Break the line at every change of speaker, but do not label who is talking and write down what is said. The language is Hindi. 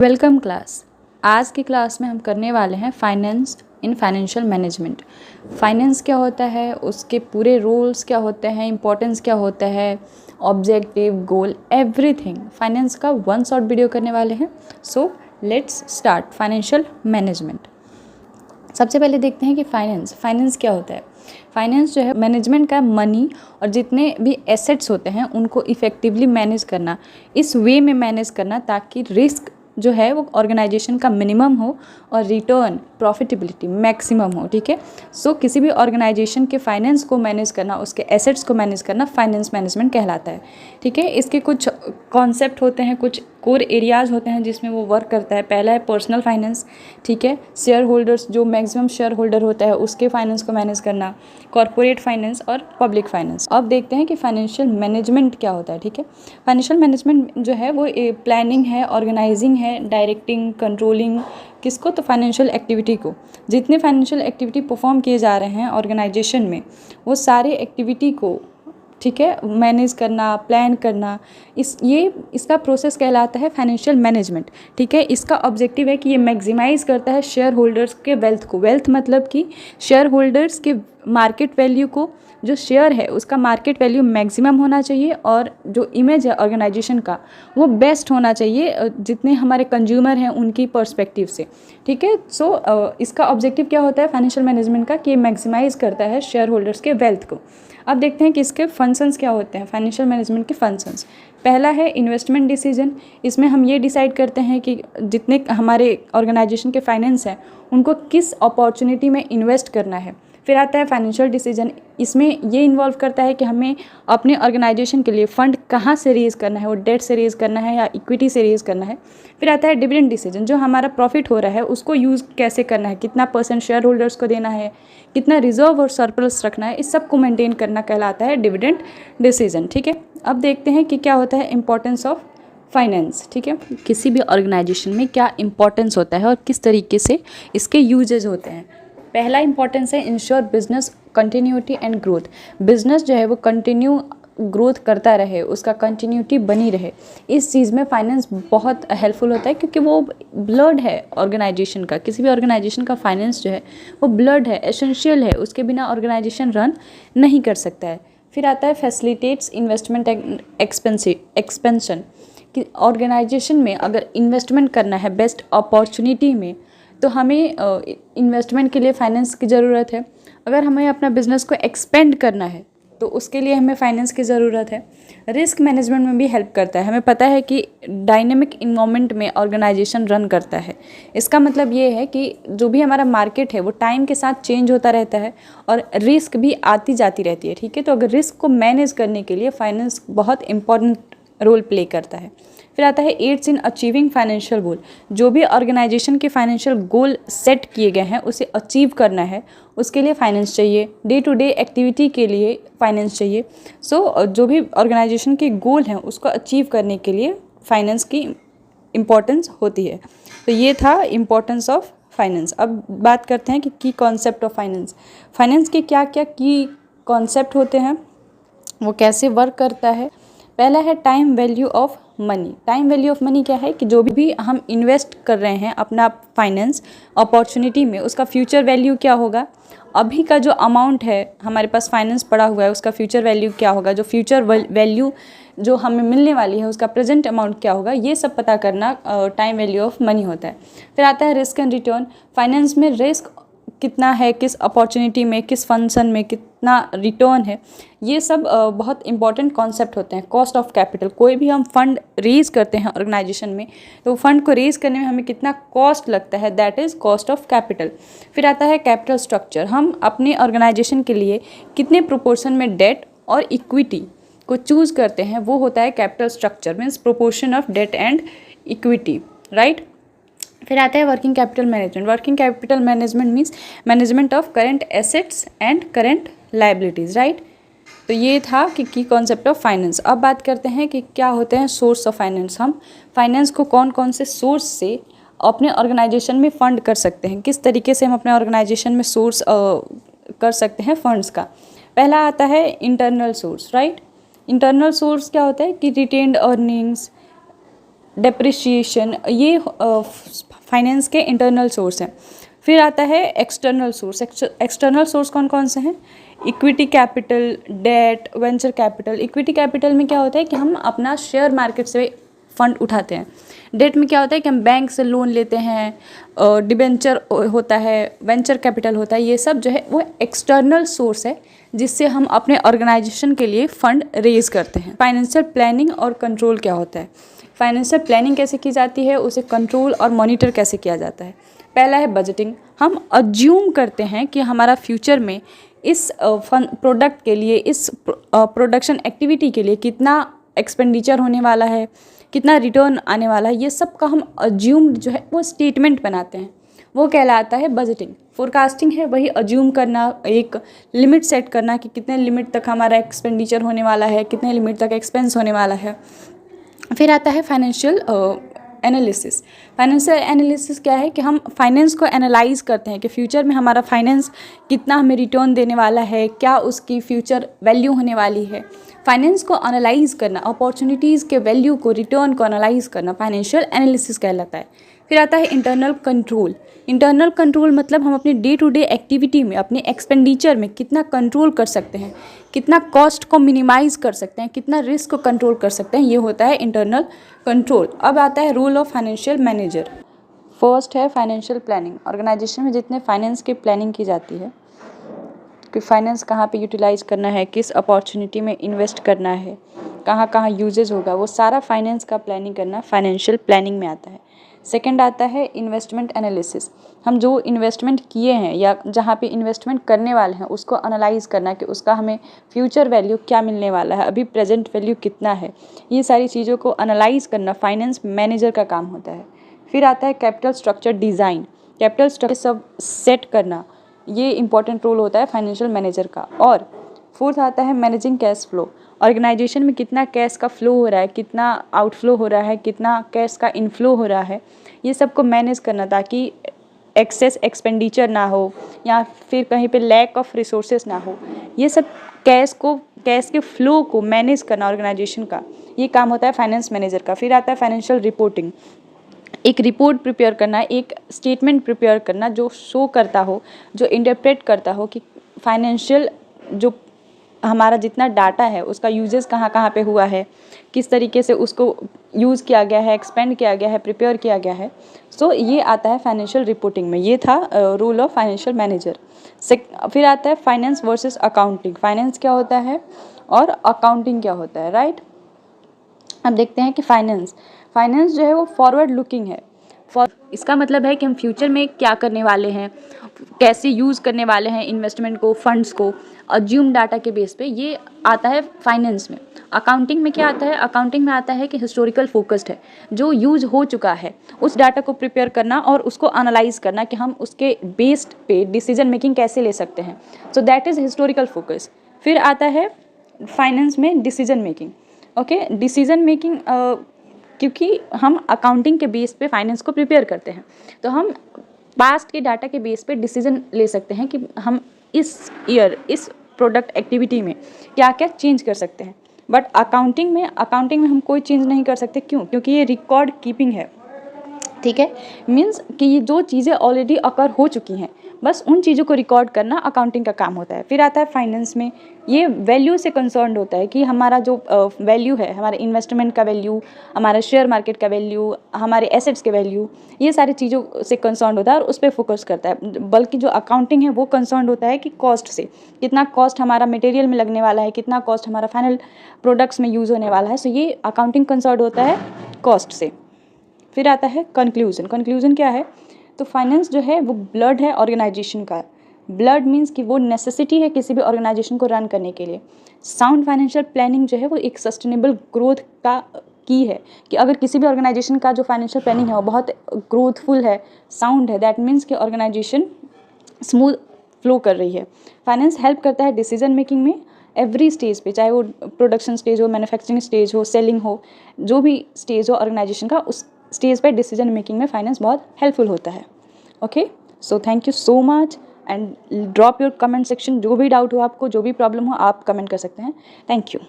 Welcome class. आज की क्लास में हम करने वाले हैं finance in financial management. Finance क्या होता है, उसके पूरे रूल्स क्या होते हैं, इंपॉर्टेंस क्या होता है, ऑब्जेक्टिव, गोल, एवरीथिंग फाइनेंस का वन शॉट वीडियो करने वाले हैं। So let's start financial management. सबसे पहले देखते हैं कि फाइनेंस क्या होता है। फाइनेंस जो है मैनेजमेंट का मनी और जितने भी एसेट्स होते हैं उनको इफ़ेक्टिवली मैनेज करना, इस वे में मैनेज करना ताकि रिस्क जो है वो ऑर्गेनाइजेशन का मिनिमम हो और रिटर्न प्रॉफिटेबिलिटी मैक्सिमम हो। ठीक है, सो किसी भी ऑर्गेनाइजेशन के फाइनेंस को मैनेज करना, उसके एसेट्स को मैनेज करना फाइनेंस मैनेजमेंट कहलाता है। ठीक है, इसके कुछ कॉन्सेप्ट होते हैं, कुछ कोर एरियाज़ होते हैं जिसमें वो वर्क करता है। पहला है पर्सनल फाइनेंस। ठीक है, शेयर होल्डर्स, जो मैक्सिमम शेयर होल्डर होता है उसके फाइनेंस को मैनेज करना, कॉर्पोरेट फाइनेंस और पब्लिक फाइनेंस। अब देखते हैं कि फाइनेंशियल मैनेजमेंट क्या होता है। ठीक है, फाइनेंशियल मैनेजमेंट जो है वो प्लानिंग है, ऑर्गेनाइजिंग है, डायरेक्टिंग, कंट्रोलिंग, किसको? तो फाइनेंशियल एक्टिविटी को। जितने फाइनेंशियल एक्टिविटी परफॉर्म किए जा रहे हैं ऑर्गेनाइजेशन में, वो सारे एक्टिविटी को, ठीक है, मैनेज करना, प्लान करना, इसका प्रोसेस कहलाता है फाइनेंशियल मैनेजमेंट। ठीक है, इसका ऑब्जेक्टिव है कि ये मैक्सिमाइज करता है शेयर होल्डर्स के वेल्थ को। वेल्थ मतलब कि शेयर होल्डर्स के मार्केट वैल्यू को, जो शेयर है उसका मार्केट वैल्यू मैक्सिमम होना चाहिए और जो इमेज है ऑर्गेनाइजेशन का वो बेस्ट होना चाहिए जितने हमारे कंज्यूमर हैं उनकी पर्सपेक्टिव से। ठीक है, सो इसका ऑब्जेक्टिव क्या होता है फाइनेंशियल मैनेजमेंट का कि मैक्सिमाइज करता है शेयर होल्डर्स के वेल्थ को। अब देखते हैं कि इसके फंक्शंस क्या होते हैं, फाइनेंशियल मैनेजमेंट के फंक्शंस। पहला है इन्वेस्टमेंट डिसीजन। इसमें हम ये डिसाइड करते हैं कि जितने हमारे ऑर्गेनाइजेशन के फाइनेंस हैं उनको किस अपॉर्चुनिटी में इन्वेस्ट करना है। फिर आता है फाइनेंशियल डिसीजन। इसमें ये इन्वॉल्व करता है कि हमें अपने ऑर्गेनाइजेशन के लिए फ़ंड कहाँ से रेज़ करना है, वो डेट से रेज़ करना है या इक्विटी से रेज़ करना है। फिर आता है डिविडेंड डिसीजन, जो हमारा प्रॉफिट हो रहा है उसको यूज़ कैसे करना है, कितना % शेयर होल्डर्स को देना है, कितना रिजर्व और सरप्लस रखना है, इस सब को मेंटेन करना कहलाता है डिविडेंड डिसीजन। ठीक है, अब देखते हैं कि क्या होता है इंपॉर्टेंस ऑफ फाइनेंस। ठीक है, किसी भी ऑर्गेनाइजेशन में क्या इंपॉर्टेंस होता है और किस तरीके से इसके यूजेज होते हैं। पहला इंपॉर्टेंस है ensure business continuity and growth. Business जो है वो कंटिन्यू ग्रोथ करता रहे, उसका कंटिन्यूटी बनी रहे, इस चीज़ में फाइनेंस बहुत हेल्पफुल होता है क्योंकि वो ब्लड है ऑर्गेनाइजेशन का। किसी भी ऑर्गेनाइजेशन का फाइनेंस जो है वो ब्लड है, एसेंशियल है, उसके बिना ऑर्गेनाइजेशन रन नहीं कर सकता है। फिर आता है फैसिलिटेट्स इन्वेस्टमेंट एक्सपेंशन, कि ऑर्गेनाइजेशन में अगर इन्वेस्टमेंट करना है बेस्ट अपॉर्चुनिटी में तो हमें इन्वेस्टमेंट के लिए फाइनेंस की ज़रूरत है। अगर हमें अपना बिजनेस को एक्सपेंड करना है तो उसके लिए हमें फाइनेंस की ज़रूरत है। रिस्क मैनेजमेंट में भी हेल्प करता है। हमें पता है कि डायनेमिक इन्वायरमेंट में ऑर्गेनाइजेशन रन करता है। इसका मतलब ये है कि जो भी हमारा मार्केट है वो टाइम के साथ चेंज होता रहता है और रिस्क भी आती जाती रहती है। ठीक है, तो अगर रिस्क को मैनेज करने के लिए फाइनेंस बहुत इंपॉर्टेंट रोल प्ले करता है। फिर आता है aids in achieving financial goal. जो भी ऑर्गेनाइजेशन के फाइनेंशियल गोल सेट किए गए हैं उसे अचीव करना है, उसके लिए फाइनेंस चाहिए। डे टू डे एक्टिविटी के लिए फाइनेंस चाहिए। सो जो भी ऑर्गेनाइजेशन के गोल हैं उसको अचीव करने के लिए फाइनेंस की इम्पोर्टेंस होती है। तो ये था इम्पोर्टेंस ऑफ फाइनेंस। अब बात करते हैं कि की कॉन्सेप्ट ऑफ फाइनेंस। फाइनेंस के क्या क्या की कॉन्सेप्ट होते हैं, वो कैसे वर्क करता है। पहला है time value of money. Time value of money क्या है कि जो भी हम इन्वेस्ट कर रहे हैं अपना फाइनेंस अपॉर्चुनिटी में, उसका फ्यूचर वैल्यू क्या होगा। अभी का जो अमाउंट है हमारे पास फाइनेंस पड़ा हुआ है उसका फ्यूचर वैल्यू क्या होगा, जो फ्यूचर वैल्यू जो हमें मिलने वाली है उसका प्रेजेंट अमाउंट क्या होगा, ये सब पता करना टाइम वैल्यू ऑफ मनी होता है। फिर आता है रिस्क एंड रिटर्न। फाइनेंस में रिस्क कितना है, किस अपॉर्चुनिटी में, किस फंक्शन में कितना रिटर्न है, ये सब बहुत इंपॉर्टेंट कॉन्सेप्ट होते हैं। कॉस्ट ऑफ कैपिटल, कोई भी हम फंड रेज करते हैं ऑर्गेनाइजेशन में तो फंड को रेज करने में हमें कितना कॉस्ट लगता है, that is cost of capital. फिर आता है कैपिटल स्ट्रक्चर। हम अपने ऑर्गेनाइजेशन के लिए कितने प्रोपोर्शन में डेट और इक्विटी को चूज़ करते हैं, वो होता है capital structure, means proportion of debt and equity, right. फिर आता है working capital management. Working capital management means management of current assets and current liabilities, right. तो ये था कि की कॉन्सेप्ट ऑफ फाइनेंस। अब बात करते हैं कि क्या होते हैं सोर्स ऑफ फाइनेंस। हम फाइनेंस को कौन कौन से सोर्स से अपने ऑर्गेनाइजेशन में फ़ंड कर सकते हैं, किस तरीके से हम अपने ऑर्गेनाइजेशन में सोर्स कर सकते हैं फंड्स का। पहला आता है internal source, right. Internal source क्या होता है कि रिटेन्ड अर्निंग्स, डेप्रिसिएशन, ये फाइनेंस के इंटरनल सोर्स हैं। फिर आता है एक्सटर्नल सोर्स। एक्सटर्नल सोर्स कौन कौन से हैं? Equity capital, debt, venture capital. Equity capital में क्या होता है कि हम अपना शेयर मार्केट से फंड उठाते हैं। डेट में क्या होता है कि हम बैंक से लोन लेते हैं, डिबेंचर होता है, वेंचर कैपिटल होता है। ये सब जो है वो एक्सटर्नल सोर्स है जिससे हम अपने ऑर्गेनाइजेशन के लिए फंड रेज करते हैं। फाइनेंशियल प्लानिंग और कंट्रोल क्या होता है? फाइनेंशियल प्लानिंग कैसे की जाती है, उसे कंट्रोल और मॉनिटर कैसे किया जाता है? पहला है बजटिंग। हम अज्यूम करते हैं कि हमारा फ्यूचर में इस प्रोडक्ट के लिए, इस प्रोडक्शन एक्टिविटी के लिए कितना एक्सपेंडिचर होने वाला है, कितना रिटर्न आने वाला है, ये सब का हम अज्यूम जो है वो स्टेटमेंट बनाते हैं, वो कहलाता है बजटिंग। फोरकास्टिंग है वही अज्यूम करना, एक लिमिट सेट करना कि कितने लिमिट तक हमारा एक्सपेंडिचर होने वाला है, कितने लिमिट तक एक्सपेंस होने वाला है। फिर आता है फाइनेंशियल एनालिसिस। फाइनेंशियल एनालिसिस क्या है कि हम फाइनेंस को एनालाइज करते हैं कि फ्यूचर में हमारा फाइनेंस कितना हमें रिटर्न देने वाला है, क्या उसकी फ्यूचर वैल्यू होने वाली है। फाइनेंस को एनालाइज करना, अपॉर्चुनिटीज़ के वैल्यू को, रिटर्न को एनालाइज करना फाइनेंशियल एनालिसिस कहलाता है। फिर आता है इंटरनल कंट्रोल। इंटरनल कंट्रोल मतलब हम अपनी डे टू डे एक्टिविटी में, अपने एक्सपेंडिचर में कितना कंट्रोल कर सकते हैं, कितना कॉस्ट को मिनिमाइज कर सकते हैं, कितना रिस्क को कंट्रोल कर सकते हैं, ये होता है इंटरनल कंट्रोल। अब आता है role of financial manager. First है फाइनेंशियल प्लानिंग। ऑर्गेनाइजेशन में जितने फाइनेंस की प्लानिंग की जाती है कि फाइनेंस कहाँ पे यूटिलाइज करना है, किस अपॉर्चुनिटी में इन्वेस्ट करना है, कहाँ कहाँ यूजेज होगा, वो सारा फाइनेंस का प्लानिंग करना फाइनेंशियल प्लानिंग में आता है। सेकंड आता है इन्वेस्टमेंट एनालिसिस। हम जो इन्वेस्टमेंट किए हैं या जहाँ पे इन्वेस्टमेंट करने वाले हैं उसको एनालाइज करना कि उसका हमें फ्यूचर वैल्यू क्या मिलने वाला है, अभी प्रेजेंट वैल्यू कितना है, ये सारी चीज़ों को एनालाइज करना फाइनेंस मैनेजर का काम होता है। फिर आता है capital structure design. Capital structure सब सेट करना, ये इंपॉर्टेंट रोल होता है फाइनेंशियल मैनेजर का। और फोर्थ आता है मैनेजिंग कैश फ्लो। ऑर्गेनाइजेशन में कितना कैश का फ्लो हो रहा है, कितना आउटफ्लो हो रहा है, कितना कैश का इनफ्लो हो रहा है, ये सब को मैनेज करना ताकि एक्सेस एक्सपेंडिचर ना हो या फिर कहीं पे लैक ऑफ रिसोर्सेज ना हो। ये सब कैश के फ्लो को मैनेज करना ऑर्गेनाइजेशन का, ये काम होता है फाइनेंस मैनेजर का। फिर आता है फाइनेंशियल रिपोर्टिंग। एक रिपोर्ट प्रिपेयर करना, एक स्टेटमेंट प्रिपेयर करना जो शो करता हो, जो इंटरप्रेट करता हो कि फाइनेंशियल जो हमारा जितना डाटा है उसका यूजेस कहाँ कहाँ पे हुआ है, किस तरीके से उसको यूज़ किया गया है, एक्सपेंड किया गया है, प्रिपेयर किया गया है। सो ये आता है फाइनेंशियल रिपोर्टिंग में। ये था रोल ऑफ फाइनेंशियल मैनेजर। फिर आता है फाइनेंस वर्सेस अकाउंटिंग। फाइनेंस क्या होता है और अकाउंटिंग क्या होता है, राइट। अब देखते हैं कि फाइनेंस जो है वो फॉरवर्ड लुकिंग है। इसका मतलब है कि हम फ्यूचर में क्या करने वाले हैं, कैसे यूज़ करने वाले हैं इन्वेस्टमेंट को, फंड्स को, अज्यूम डाटा के बेस पे, ये आता है फाइनेंस में। अकाउंटिंग में क्या आता है? अकाउंटिंग में आता है कि हिस्टोरिकल फोकस्ड है, जो यूज हो चुका है उस डाटा को प्रिपेयर करना और उसको एनालाइज करना कि हम उसके बेस्ड पे डिसीजन मेकिंग कैसे ले सकते हैं। So that is historical focus. फिर आता है फाइनेंस में decision making. Okay, decision making क्योंकि हम अकाउंटिंग के बेस पे फाइनेंस को प्रिपेयर करते हैं तो हम पास्ट के डाटा के बेस पे डिसीजन ले सकते हैं कि हम इस ईयर इस प्रोडक्ट एक्टिविटी में क्या क्या चेंज कर सकते हैं। बट अकाउंटिंग में हम कोई चेंज नहीं कर सकते। क्यों? क्योंकि ये रिकॉर्ड कीपिंग है, ठीक है। मीन्स कि ये जो चीज़ें ऑलरेडी अकर हो चुकी हैं, बस उन चीज़ों को रिकॉर्ड करना अकाउंटिंग का काम होता है। फिर आता है फाइनेंस में, ये वैल्यू से कंसर्न्ड होता है कि हमारा जो वैल्यू है, हमारे इन्वेस्टमेंट का वैल्यू, हमारा शेयर मार्केट का वैल्यू, हमारे एसेट्स के वैल्यू, ये सारी चीज़ों से कंसर्न्ड होता है और उस पर फोकस करता है। बल्कि जो अकाउंटिंग है वो कंसर्न्ड होता है कि कॉस्ट से, कितना कॉस्ट हमारा मटेरियल में लगने वाला है, कितना कॉस्ट हमारा फाइनल प्रोडक्ट्स में यूज़ होने वाला है। सो ये अकाउंटिंग कंसर्न्ड होता है कॉस्ट से। फिर आता है कंक्लूजन क्या है? तो फाइनेंस जो है वो ब्लड है ऑर्गेनाइजेशन का। ब्लड मीन्स कि वो नेसेसिटी है किसी भी ऑर्गेनाइजेशन को रन करने के लिए। साउंड फाइनेंशियल प्लानिंग जो है वो एक सस्टेनेबल ग्रोथ का की है कि अगर किसी भी ऑर्गेनाइजेशन का जो फाइनेंशियल प्लानिंग है वो बहुत ग्रोथफुल है, साउंड है, दैट मीन्स कि ऑर्गेनाइजेशन स्मूथ फ्लो कर रही है। फाइनेंस हेल्प करता है डिसीजन मेकिंग में एवरी स्टेज पे, चाहे वो प्रोडक्शन स्टेज हो, मैन्युफैक्चरिंग स्टेज हो, सेलिंग हो, जो भी स्टेज हो ऑर्गेनाइजेशन का, उस स्टेज पे डिसीजन मेकिंग में फाइनेंस बहुत हेल्पफुल होता है। Okay, so thank you so much and drop your comment section. जो भी डाउट हो आपको, जो भी प्रॉब्लम हो, आप कमेंट कर सकते हैं। Thank you.